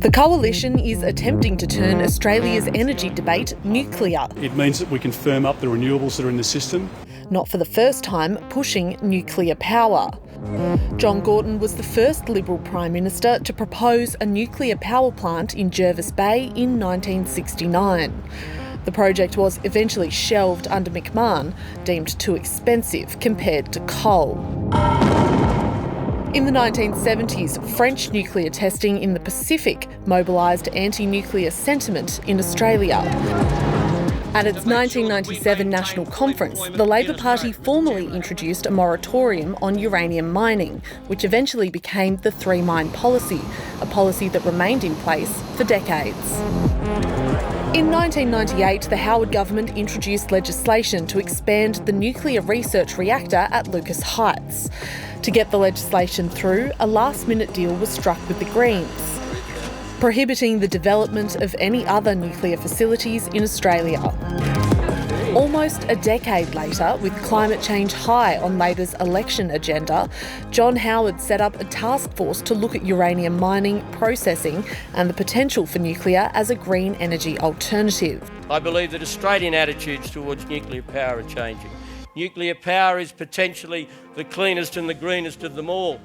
The Coalition is attempting to turn Australia's energy debate nuclear. It means that we can firm up the renewables that are in the system. Not for the first time pushing nuclear power. John Gorton was the first Liberal Prime Minister to propose a nuclear power plant in Jervis Bay in 1969. The project was eventually shelved under McMahon, deemed too expensive compared to coal. In the 1970s, French nuclear testing in the Pacific mobilised anti-nuclear sentiment in Australia. At its 1997 National Conference, the Labor Party formally introduced a moratorium on uranium mining, which eventually became the Three Mine Policy, a policy that remained in place for decades. In 1998, the Howard government introduced legislation to expand the nuclear research reactor at Lucas Heights. To get the legislation through, a last-minute deal was struck with the Greens, prohibiting the development of any other nuclear facilities in Australia. Almost a decade later, with climate change high on Labor's election agenda, John Howard set up a task force to look at uranium mining, processing and the potential for nuclear as a green energy alternative. I believe that Australian attitudes towards nuclear power are changing. Nuclear power is potentially the cleanest and the greenest of them all.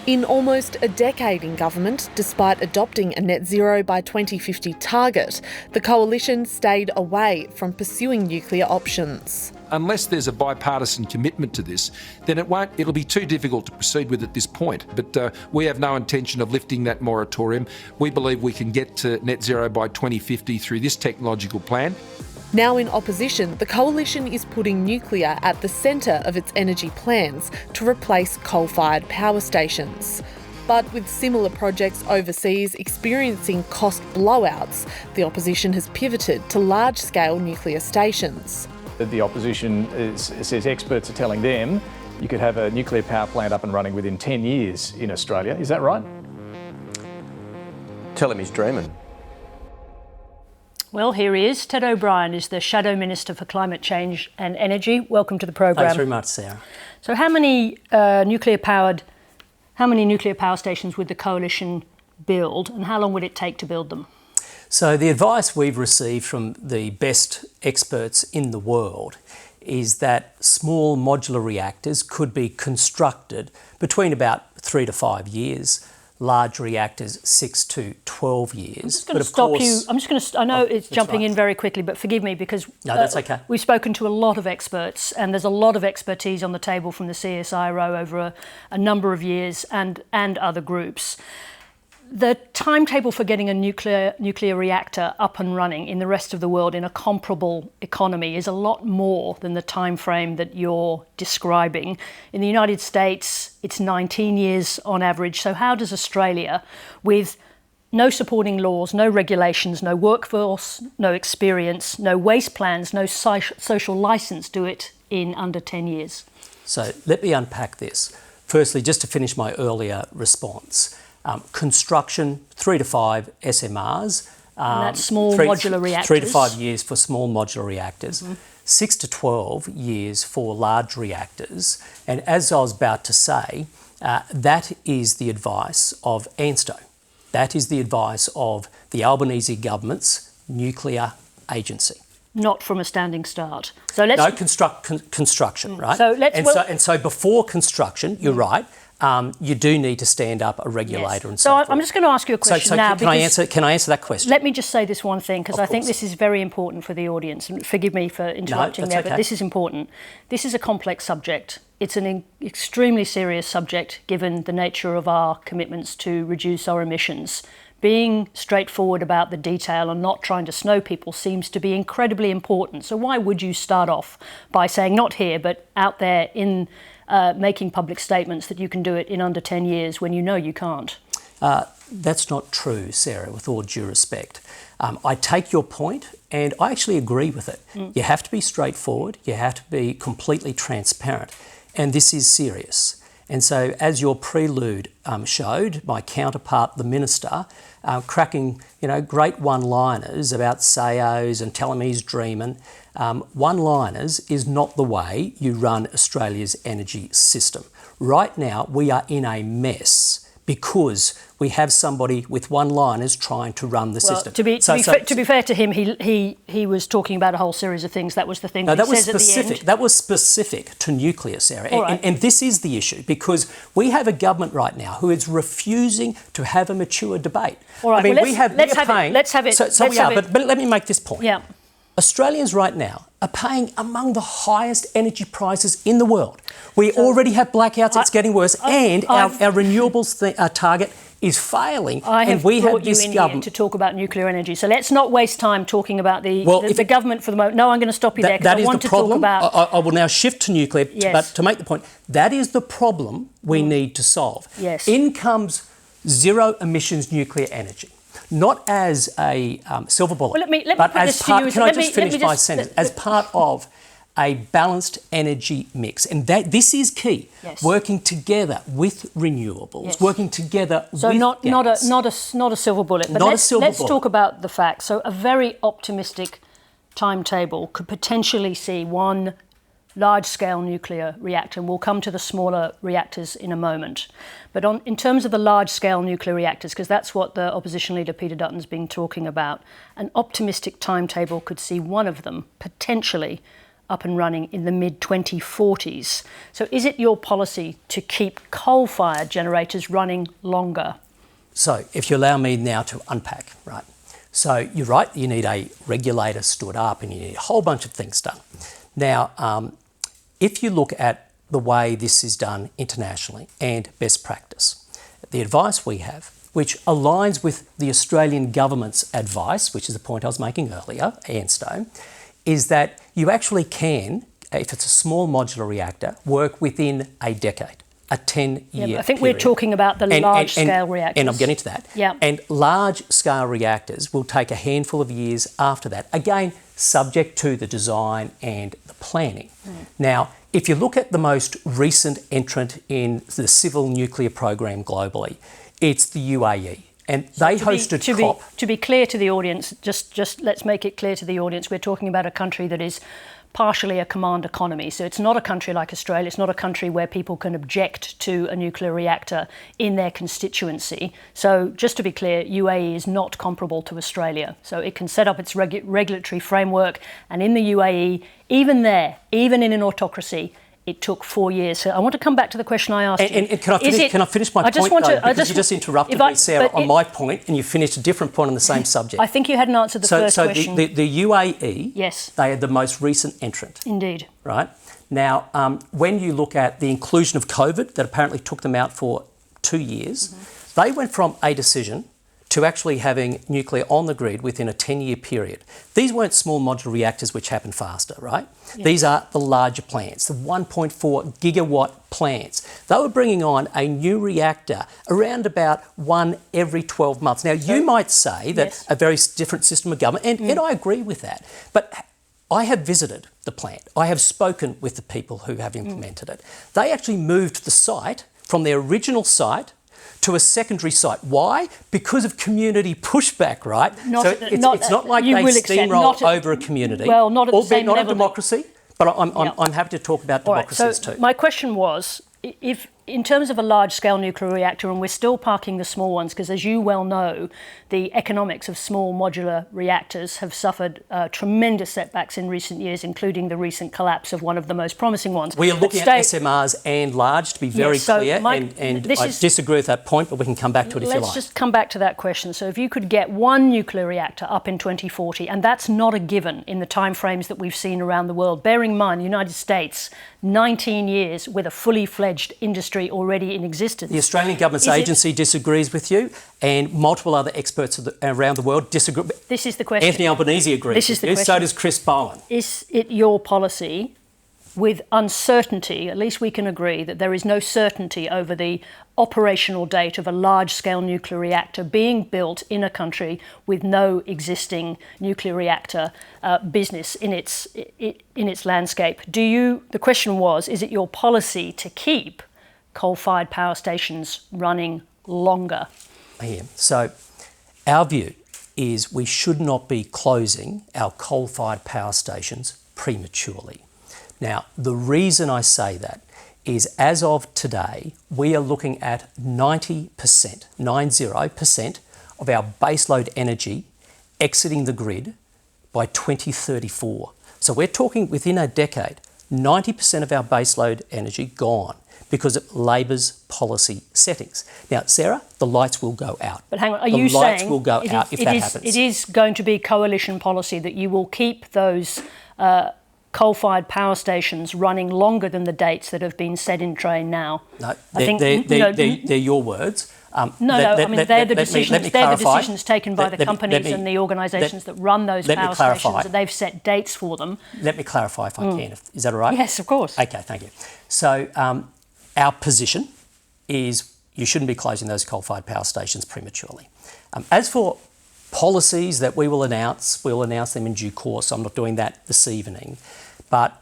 In almost a decade in government, despite adopting a net zero by 2050 target, the Coalition stayed away from pursuing nuclear options. Unless there's a bipartisan commitment to this, then it'll be too difficult to proceed with at this point. But we have no intention of lifting that moratorium. We believe we can get to net zero by 2050 through this technological plan. Now in opposition, the Coalition is putting nuclear at the centre of its energy plans to replace coal-fired power stations. But with similar projects overseas experiencing cost blowouts, the opposition has pivoted to large-scale nuclear stations. The opposition says experts are telling them you could have a nuclear power plant up and running within 10 years in Australia. Is that right? Tell him he's dreaming. Well, here he is. Ted O'Brien is the Shadow Minister for Climate Change and Energy. Welcome to the programme. Thanks very much, Sarah. So how many nuclear power stations would the Coalition build, and how long would it take to build them? So the advice we've received from the best experts in the world is that small modular reactors could be constructed between about 3 to 5 years. Large reactors, 6 to 12 years. I'm just going to stop you. I know it's jumping in very quickly, but forgive me because no, that's okay. We've spoken to a lot of experts, and there's a lot of expertise on the table from the CSIRO over a number of years and other groups. The timetable for getting a nuclear reactor up and running in the rest of the world in a comparable economy is a lot more than the time frame that you're describing. In the United States, it's 19 years on average. So how does Australia, with no supporting laws, no regulations, no workforce, no experience, no waste plans, no social licence, do it in under 10 years? So let me unpack this. Firstly, just to finish my earlier response. Construction, 3 to 5 SMRs. And that's small modular reactors. 3 to 5 years for small modular reactors. 6 to 12 years for large reactors. And as I was about to say, that is the advice of ANSTO. That is the advice of the Albanese government's nuclear agency. Not from a standing start. So let's construction, right? So before construction, you're right. You do need to stand up a regulator and so forth. I'm just going to ask you a question now. Can I answer that question? Let me just say this one thing, because I think this is very important for the audience. And forgive me for interrupting but this is important. This is a complex subject. It's an extremely serious subject, given the nature of our commitments to reduce our emissions. Being straightforward about the detail and not trying to snow people seems to be incredibly important. So why would you start off by saying, not here, but out there in making public statements that you can do it in under 10 years when you know you can't? That's not true, Sarah, with all due respect. I take your point and I actually agree with it. You have to be straightforward, you have to be completely transparent, and this is serious. And so, as your prelude showed, my counterpart, the Minister, cracking great one-liners about SAOs and telling me he's dreaming. One-liners is not the way you run Australia's energy system. Right now, we are in a mess because we have somebody with one-liners trying to run the system. To be fair to him, he was talking about a whole series of things. That was the thing that he says at the end. That was specific to nuclear, Sarah. Right. And this is the issue, because we have a government right now who is refusing to have a mature debate. All right, I mean, let's have it. But let me make this point. Yeah. Australians right now are paying among the highest energy prices in the world. We already have blackouts, it's getting worse, and our renewables target is failing. I have we brought have this you in here to talk about nuclear energy, so let's not waste time talking about the government for the moment. No, I'm going to stop you there because I want to talk about... I will now shift to nuclear, but to make the point, that is the problem we need to solve. Yes. In comes zero emissions nuclear energy. Not as a silver bullet, well, let me but put as this part. To you. Can I just finish my sentence? As part of a balanced energy mix, and this is key. Yes. Working together with renewables, yes. working together so with not gas. not a silver bullet. But let's talk about the facts. So a very optimistic timetable could potentially see one large-scale nuclear reactor, and we'll come to the smaller reactors in a moment. But in terms of the large-scale nuclear reactors, because that's what the opposition leader Peter Dutton's been talking about, an optimistic timetable could see one of them potentially up and running in the mid-2040s. So is it your policy to keep coal-fired generators running longer? So if you allow me now to unpack, right? So you're right, you need a regulator stood up and you need a whole bunch of things done. Now, if you look at the way this is done internationally and best practice, the advice we have, which aligns with the Australian government's advice, which is the point I was making earlier, ANSTO, is that you actually can, if it's a small modular reactor, work within a decade, a 10-year I think period. we're talking about the large-scale reactors. And I'm getting to that. Yeah. And large-scale reactors will take a handful of years after that, again, subject to the design and the planning. Now, if you look at the most recent entrant in the civil nuclear program globally, it's the UAE. And they hosted COP. To be clear to the audience, just let's make it clear to the audience, we're talking about a country that is partially a command economy. So it's not a country like Australia. It's not a country where people can object to a nuclear reactor in their constituency. So just to be clear, UAE is not comparable to Australia. So it can set up its regulatory framework. And in the UAE, even in an autocracy, it took 4 years. So I want to come back to the question I asked you. And can I finish my point, because you just interrupted me, Sarah, on my point, and you finished a different point on the same subject. I think you hadn't answered the first question. So the UAE, yes, they are the most recent entrant. Indeed. Right? Now, when you look at the inclusion of COVID, that apparently took them out for 2 years, they went from a decision to actually having nuclear on the grid within a 10-year period. These weren't small modular reactors which happen faster, right? Yeah. These are the larger plants, the 1.4 gigawatt plants. They were bringing on a new reactor around about one every 12 months. Now, you might say that a very different system of government, and I agree with that, but I have visited the plant. I have spoken with the people who have implemented it. They actually moved the site from their original site to a secondary site. Why? Because of community pushback, right? It's not like they steamroll over a community. Well, not at the same level. Not a level. democracy, but I'm happy to talk about democracies too. My question was, if in terms of a large-scale nuclear reactor, and we're still parking the small ones, because as you well know, the economics of small modular reactors have suffered tremendous setbacks in recent years, including the recent collapse of one of the most promising ones. We are looking at SMRs and large, to be very clear, and I disagree with that point, but we can come back to it if you like. Let's just come back to that question. So if you could get one nuclear reactor up in 2040, and that's not a given in the timeframes that we've seen around the world, bearing in mind the United States, 19 years with a fully fledged industry already in existence. The Australian government's agency disagrees with you, and multiple other experts around the world disagree. This is the question. Anthony Albanese agrees with you, so does Chris Bowen. Is it your policy, with uncertainty, at least we can agree that there is no certainty over the operational date of a large-scale nuclear reactor being built in a country with no existing nuclear reactor business in its landscape? The question was, is it your policy to keep coal-fired power stations running longer? Yeah. So our view is we should not be closing our coal-fired power stations prematurely. Now, the reason I say that is as of today, we are looking at 90% of our baseload energy exiting the grid by 2034. So we're talking within a decade, 90% of our baseload energy gone because of Labor's policy settings. Now, Sarah, the lights will go out. But hang on, are you saying... The lights will go out if that happens. It is going to be coalition policy that you will keep those coal-fired power stations running longer than the dates that have been set in train now? No, they're your words. They're the decisions taken by the companies and the organisations that run those power stations, and they've set dates for them. Let me clarify if I can. Is that all right? Yes, of course. Okay, thank you. So our position is you shouldn't be closing those coal-fired power stations prematurely. As for policies that we will announce them in due course. I'm not doing that this evening. But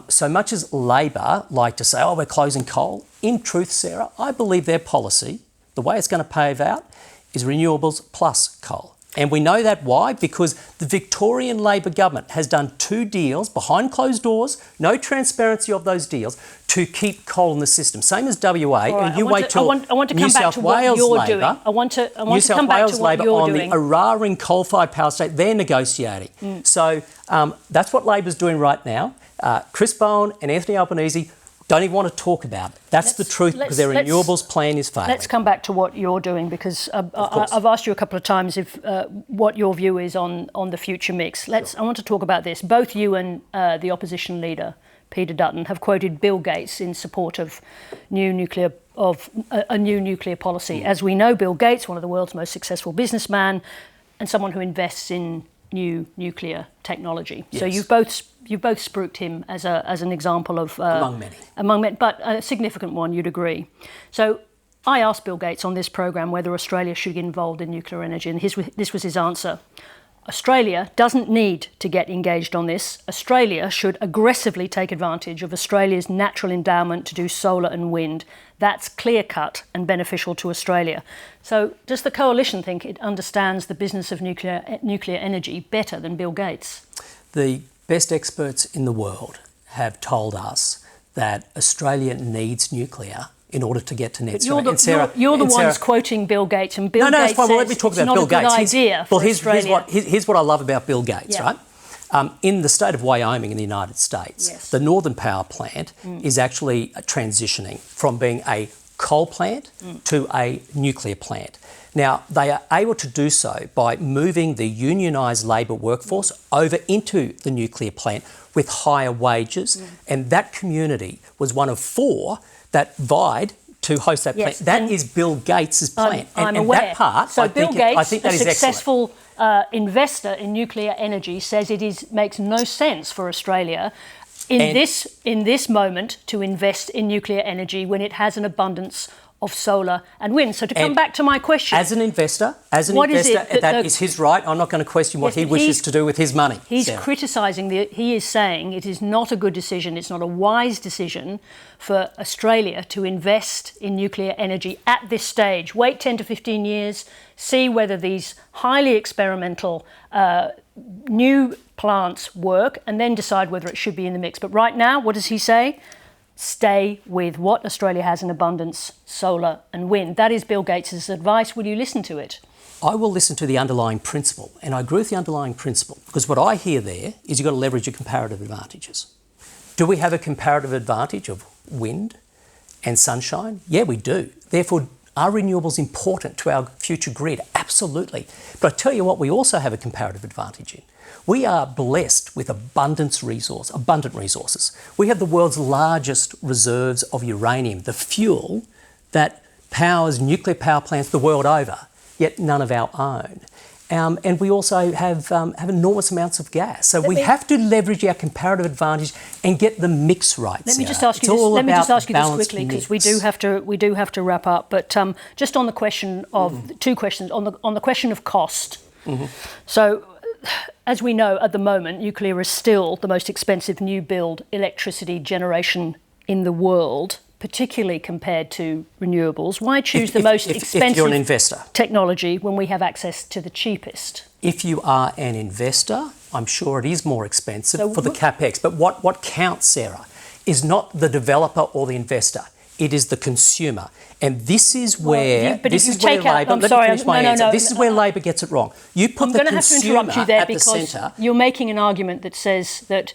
so much as Labor like to say, oh, we're closing coal, in truth, Sarah, I believe their policy, the way it's going to pave out, is renewables plus coal. And we know that why? Because the Victorian Labor government has done 2 deals behind closed doors, no transparency of those deals, to keep coal in the system. Same as WA, right, and you wait till I want to come New back South to what Wales you're Labor, doing. I want to New South come back Wales to what Labor you're on doing. the Eraring coal-fired power station, they're negotiating. So that's what Labor's doing right now. Chris Bowen and Anthony Albanese don't even want to talk about it. That's the truth, because their renewables plan is failing. Let's come back to what you're doing, because I've asked you a couple of times if what your view is on the future mix. I want to talk about this. Both you and the opposition leader, Peter Dutton, have quoted Bill Gates in support of a new nuclear policy. As we know, Bill Gates, one of the world's most successful businessmen, and someone who invests in new nuclear technology. Yes. So you've both spruiked him as an example of among many, but a significant one, you'd agree. So I asked Bill Gates on this programme whether Australia should get involved in nuclear energy, and this was his answer. Australia doesn't need to get engaged on this. Australia should aggressively take advantage of Australia's natural endowment to do solar and wind. That's clear-cut and beneficial to Australia. So does the coalition think it understands the business of nuclear energy better than Bill Gates? The best experts in the world have told us that Australia needs nuclear in order to get to net zero. You're the ones quoting Bill Gates, and Bill Gates says well, let me talk about Bill Gates. It's not a good idea for Australia. Here's what I love about Bill Gates, right? In the state of Wyoming in the United States, the Northern Power Plant is actually transitioning from being a coal plant to a nuclear plant. Now, they are able to do so by moving the unionised labour workforce over into the nuclear plant with higher wages, and that community was one of 4 that vied to host that plant. That is Bill Gates' plant. I'm aware. That part, so Bill Gates, I think that a is successful investor in nuclear energy, says makes no sense for Australia in this moment to invest in nuclear energy when it has an abundance of solar and wind. So to come back to my question, as an investor, that is his right. I'm not going to question what he wishes to do with his money. He's criticising he is saying it is not a good decision, it's not a wise decision for Australia to invest in nuclear energy at this stage. Wait 10 to 15 years, see whether these highly experimental new plants work, and then decide whether it should be in the mix. But right now, what does he say? Stay with what Australia has in abundance, solar and wind. That is Bill Gates' advice. Will you listen to it? I will listen to the underlying principle, and I agree with the underlying principle, because what I hear there is you've got to leverage your comparative advantages. Do we have a comparative advantage of wind and sunshine? Yeah, we do. Therefore, are renewables important to our future grid? Absolutely. But I tell you what, we also have a comparative advantage in. We are blessed with abundant resources. We have the world's largest reserves of uranium, the fuel that powers nuclear power plants the world over, yet none of our own. And we also have enormous amounts of gas. So we have to leverage our comparative advantage and get the mix right. Let me just ask you this quickly, because we do have to wrap up. But just on the question of 2 questions on the question of cost. So, as we know, at the moment, nuclear is still the most expensive new build electricity generation in the world, particularly compared to renewables. Why choose the most expensive if you're an investor technology when we have access to the cheapest? If you are an investor, I'm sure it is more expensive for the capex. But what counts, Sarah, is not the developer or the investor. It is the consumer. And this is where This is where Labor gets it wrong. You put the consumer at the centre. You're making an argument that says that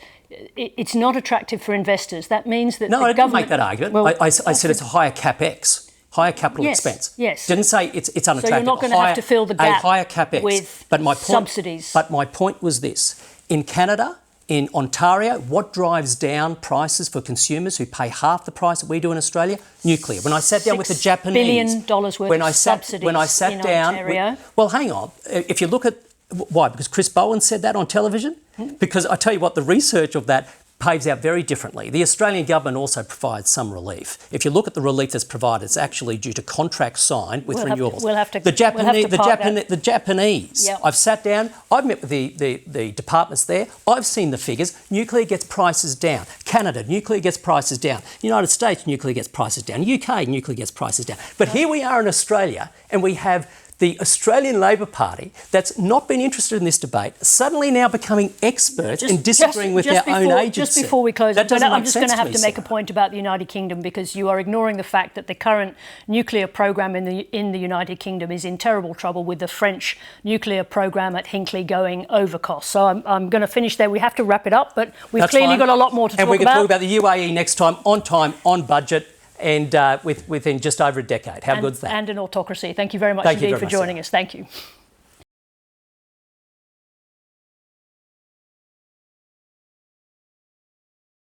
it's not attractive for investors. That means that I didn't make that argument. Well, I said it's a higher capex. Higher capital expense. Yes. Didn't say it's unattractive. So you're not going to have to fill the gap a higher capex with subsidies. But my point was this: in Canada, in Ontario, what drives down prices for consumers who pay half the price that we do in Australia? Nuclear. When I sat down with the Japanese, $6 billion worth of subsidies in Ontario. Well, hang on. If you look at why, because Chris Bowen said that on television. Because I tell you what, the research of that paves out very differently. The Australian government also provides some relief. If you look at the relief that's provided, it's actually due to contracts signed with renewables. The Japanese. Yep. I've sat down, I've met with the departments there, I've seen the figures. Nuclear gets prices down. Canada, nuclear gets prices down. United States, nuclear gets prices down. UK, nuclear gets prices down. But here we are in Australia, and we have the Australian Labor Party, that's not been interested in this debate, suddenly now becoming experts in disagreeing with their own agency. Just before we close, I'm just going to have to make a point about the United Kingdom, because you are ignoring the fact that the current nuclear programme in the United Kingdom is in terrible trouble, with the French nuclear programme at Hinkley going over cost. So I'm going to finish there. We have to wrap it up, but we've clearly got a lot more to talk about. And we can talk about the UAE next time, on budget, and within just over a decade. How good's that? And an autocracy. Thank you very much indeed for joining us. Thank you.